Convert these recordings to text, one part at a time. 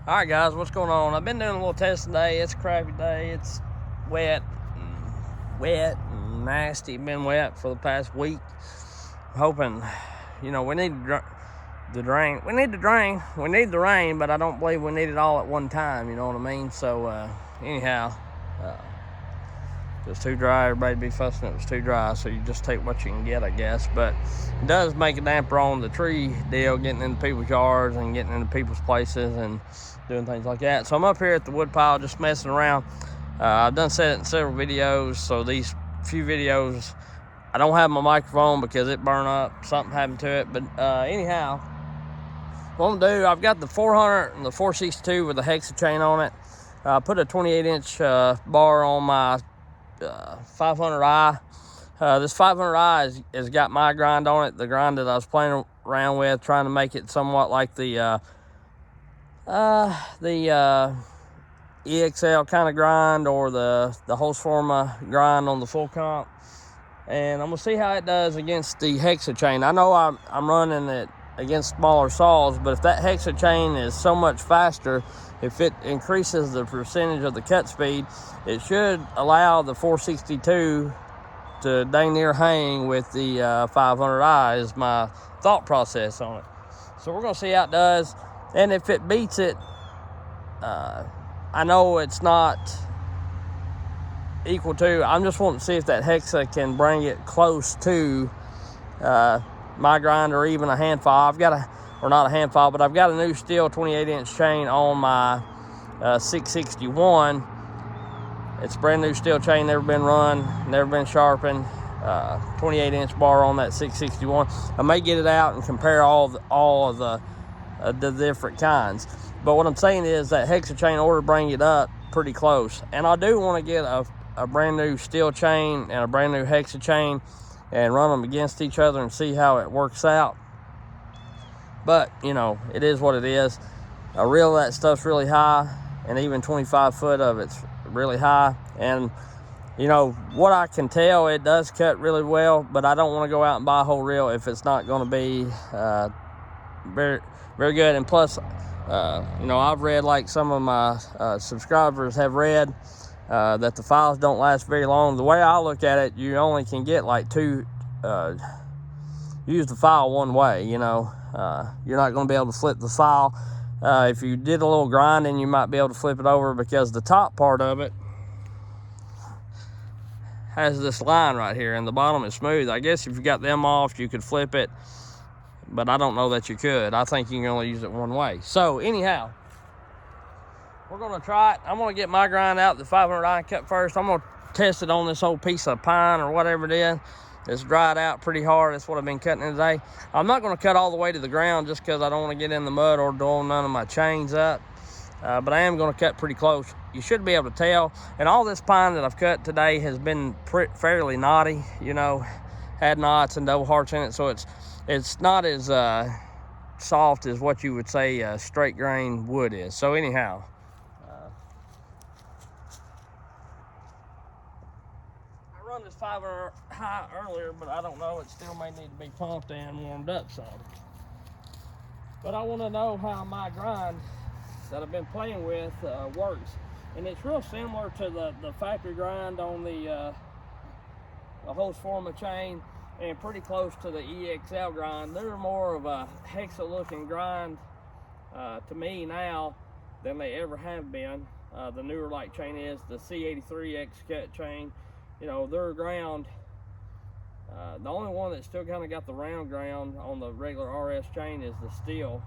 All right, guys, what's going on? I've been doing a little testing today. It's a crappy day. It's wet and nasty. Been wet for the past week. I'm hoping, we need the rain. We need the rain, but I don't believe we need it all at one time. You know what I mean? So anyhow, it was too dry. Everybody'd be fussing it was too dry, so you just take what you can get, I guess. But it does make a damper on the tree deal, getting into people's yards and getting into people's places and doing things like that. So I'm up here at the wood pile just messing around. I've done said it in several videos, so these few videos I don't have my microphone because it burned up, something happened to it. But anyhow, what I'm gonna do, I've got the 400 and the 462 with a hexa chain on it. I put a 28-inch bar on my 500i. This 500i has got my grind on it, the grind that I was playing around with, trying to make it somewhat like the EXL kind of grind, or the Husqvarna grind on the full comp. And I'm gonna see how it does against the hexa chain. I know I'm running it against smaller saws, but if that hexa chain is so much faster, if it increases the percentage of the cut speed, it should allow the 462 to dang near hang with the 500i, is my thought process on it. So we're gonna see how it does. And if it beats it, I know it's not equal to, I'm just wanting to see if that hexa can bring it close to my grind, or even a hand file. I've got not a hand file, but I've got a new STIHL 28-inch chain on my 661. It's a brand new STIHL chain, never been run, never been sharpened. 28-inch bar on that 661. I may get it out and compare all of the different kinds. But what I'm saying is that hexa chain ought to bring it up pretty close. And I do want to get a brand new STIHL chain and a brand new hexa chain and run them against each other and see how it works out. But, it is what it is. A reel of that stuff's really high, and even 25 foot of it's really high. And, what I can tell, it does cut really well, but I don't want to go out and buy a whole reel if it's not going to be very, very good. And plus, I've read, like some of my subscribers have read, that the files don't last very long. The way I look at it, you only can get like two, use the file one way, you're not going to be able to flip the file. If you did a little grinding, you might be able to flip it over, because the top part of it has this line right here, and the bottom is smooth. I guess if you got them off, you could flip it, but I don't know that you could. I think you can only use it one way. So anyhow, we're gonna try it. I'm gonna get my grind out, the 500i cut first. I'm gonna test it on this old piece of pine or whatever it is. It's dried out pretty hard. That's what I've been cutting today. I'm not gonna cut all the way to the ground just because I don't want to get in the mud or blow none of my chains up. But I am gonna cut pretty close. You should be able to tell. And all this pine that I've cut today has been fairly knotty, had knots and double hearts in it. So it's not as soft as what you would say straight grain wood is. So anyhow, I run this 500 high earlier, but I don't know, it still may need to be pumped and warmed up some. But I want to know how my grind that I've been playing with works. And it's real similar to the factory grind on the Husqvarna chain, and pretty close to the EXL grind. They're more of a hexa looking grind to me now than they ever have been. The newer light chain is the C83X cut chain. Their ground, the only one that's still kind of got the round ground on the regular RS chain is the STIHL.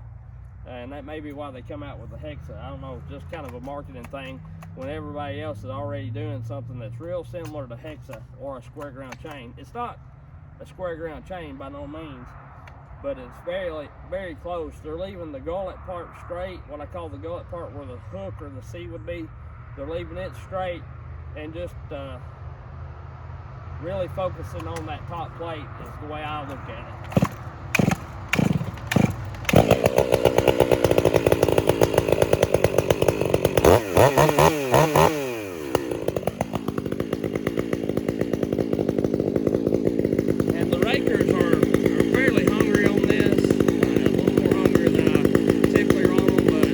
And that may be why they come out with the hexa. I don't know, just kind of a marketing thing when everybody else is already doing something that's real similar to hexa or a square ground chain. It's not a square ground chain by no means, but it's very, very close. They're leaving the gullet part straight, what I call the gullet part where the hook or the C would be. They're leaving it straight and just really focusing on that top plate is the way I look at it. And the rakers are fairly hungry on this, a little more hungry than I typically run them, but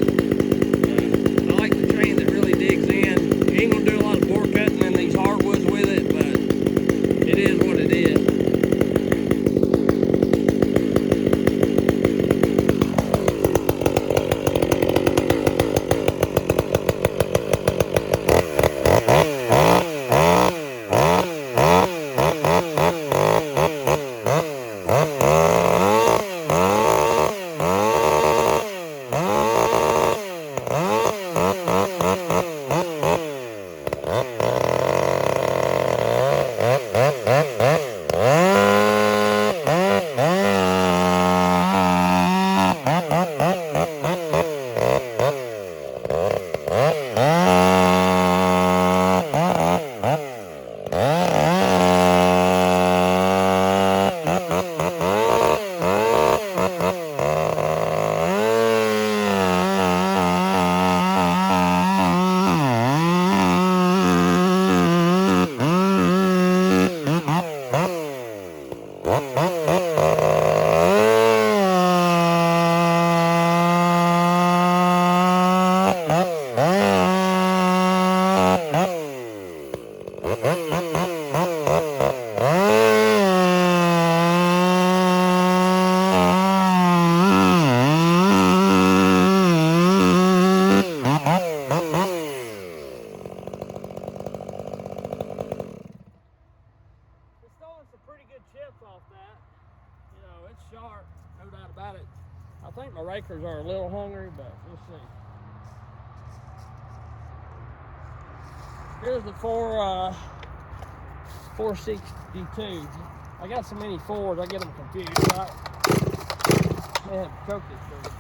suckers are a little hungry, but we'll see. Here's the 462. I got so many 4s, I get them confused. I may have to choke this thing.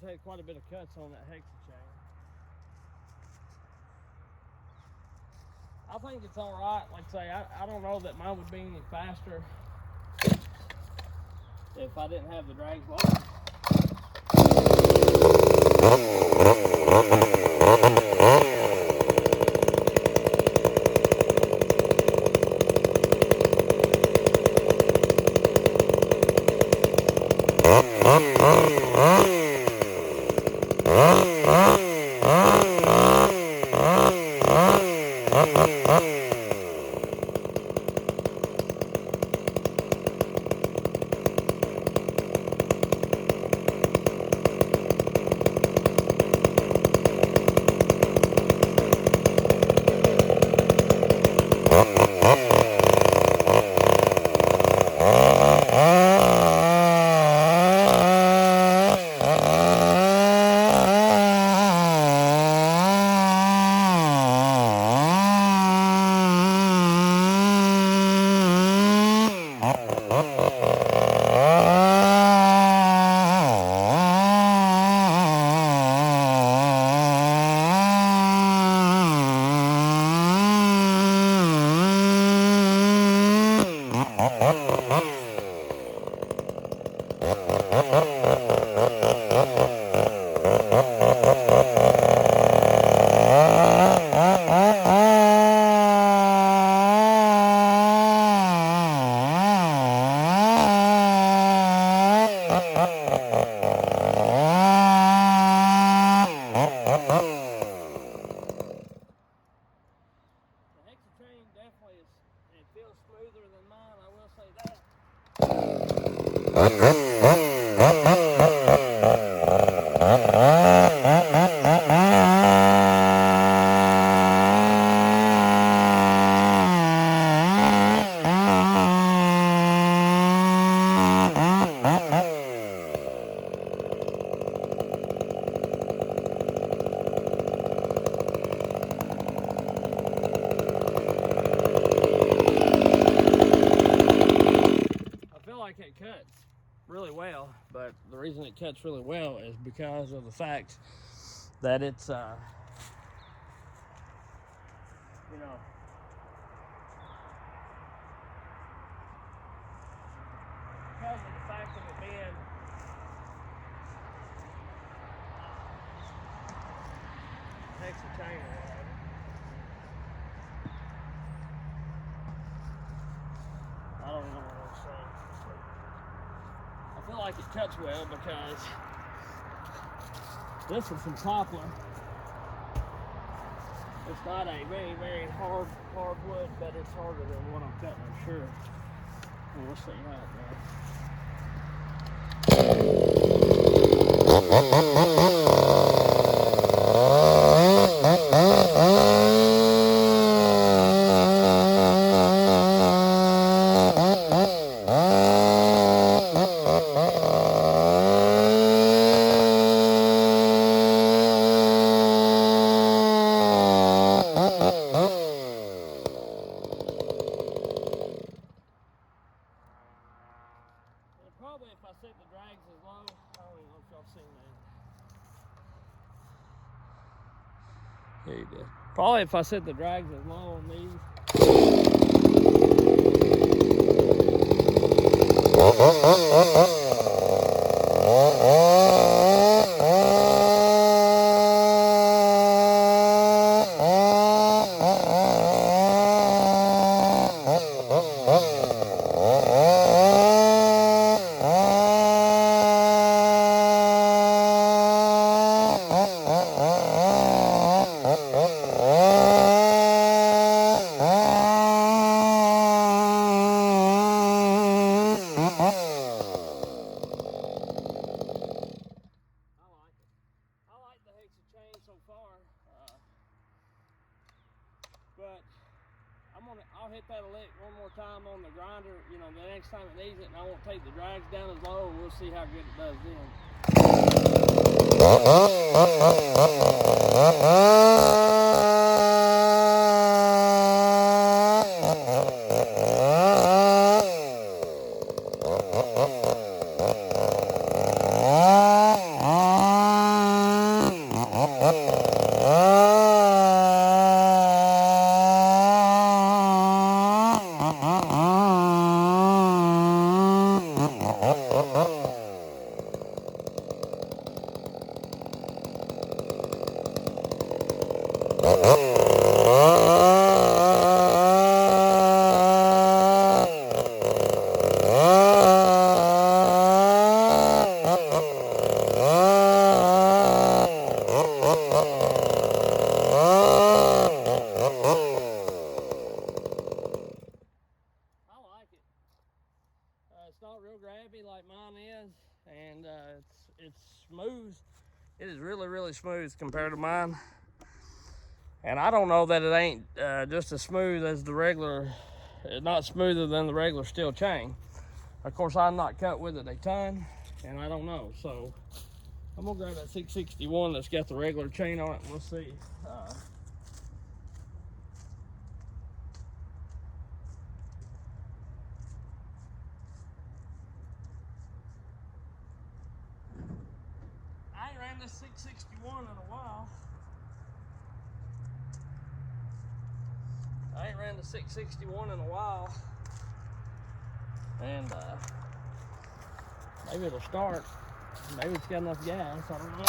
Had quite a bit of cuts on that hexa chain. I think it's alright. Like I say, I don't know that mine would be any faster if I didn't have the drag motor. like it cuts really well, but the reason it cuts really well is because of the fact that it's, you know, because of the fact of it being hexa chain or whatever. I don't know what I'm saying. I feel like it cuts well because this is some poplar. It's not a very, very hard wood, but it's harder than what I'm cutting, I'm sure. Well, we'll see how it probably if I set the drags as low, I don't even know if y'all seen that. There you go. Probably if I set the drags as low on these. But I'll hit that lick one more time on the grinder, you know, the next time it needs it, and I won't take the drags down as low, and we'll see how good it does then. It's not real grabby like mine is, and it's smooth. It is really, really smooth compared to mine. And I don't know that it ain't just as smooth as the regular, not smoother than the regular steel chain. Of course, I'm not cut with it a ton, and I don't know. So I'm gonna grab that 661 that's got the regular chain on it, and we'll see. I ain't ran this 661 in a while. I ain't ran the 661 in a while. And maybe it'll start. Maybe it's got enough gas, I don't know.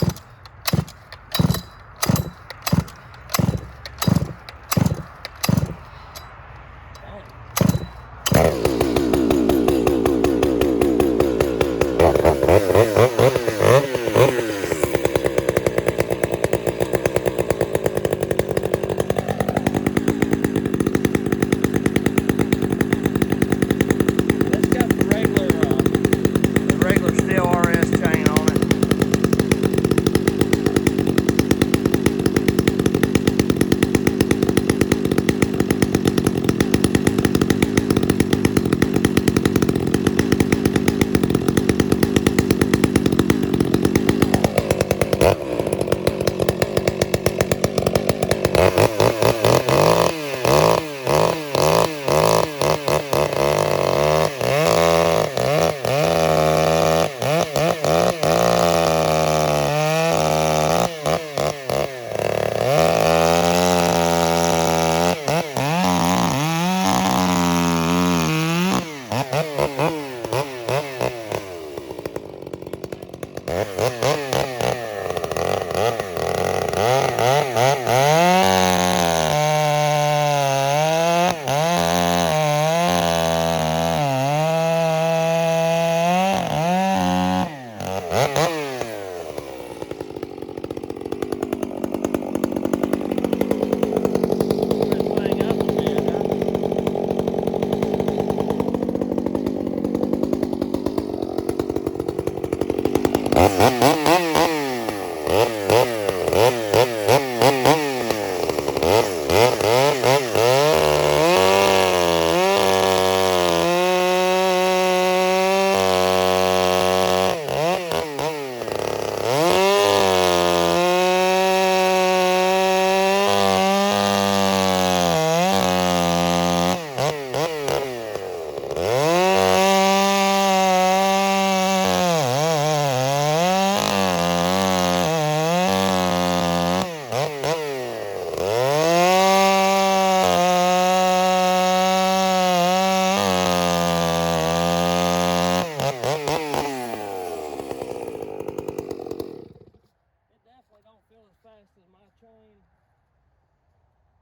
Fast as my chain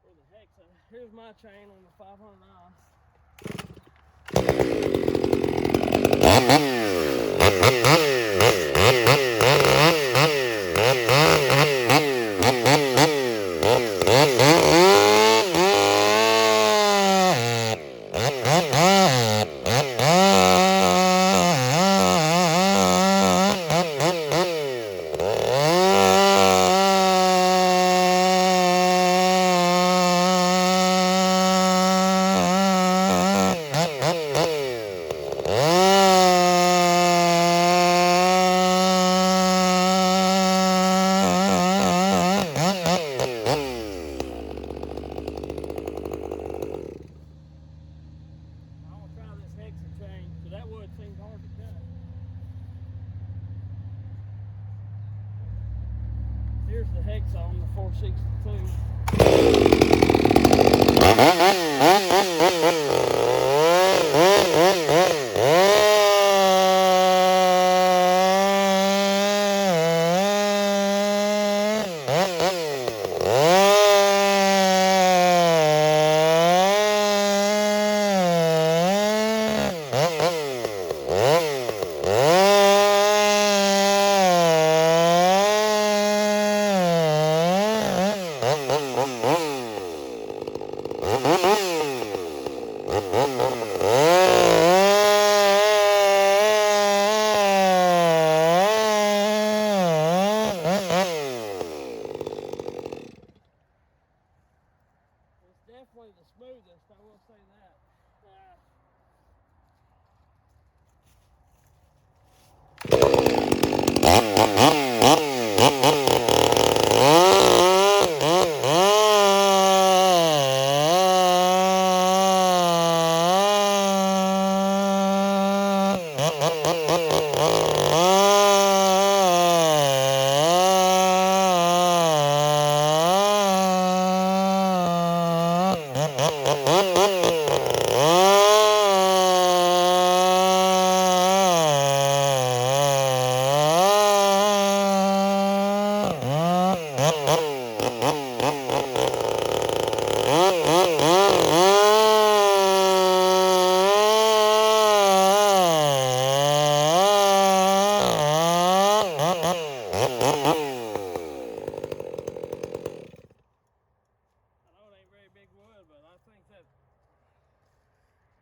for the Hexa. Here's my chain on the 500 Here's the Hexa on the 462. Definitely the smoothest, I will say that.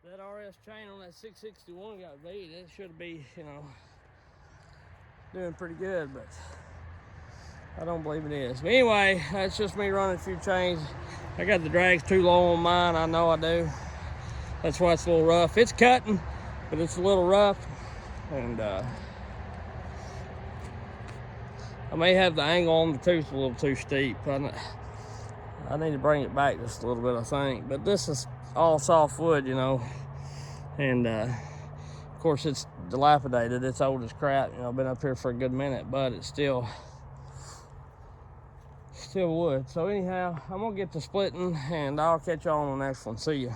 That RS chain on that 661 got beat. It should be, you know, doing pretty good, but I don't believe it is. But anyway, that's just me running a few chains. I got the drags too low on mine. I know I do. That's why it's a little rough. It's cutting, but it's a little rough. And I may have the angle on the tooth a little too steep. I need to bring it back just a little bit, I think. But this is all soft wood, you know. And of course it's dilapidated. It's old as crap. You know, I've been up here for a good minute, but it's still wood. So anyhow, I'm gonna get to splitting, and I'll catch y'all on the next one. See ya.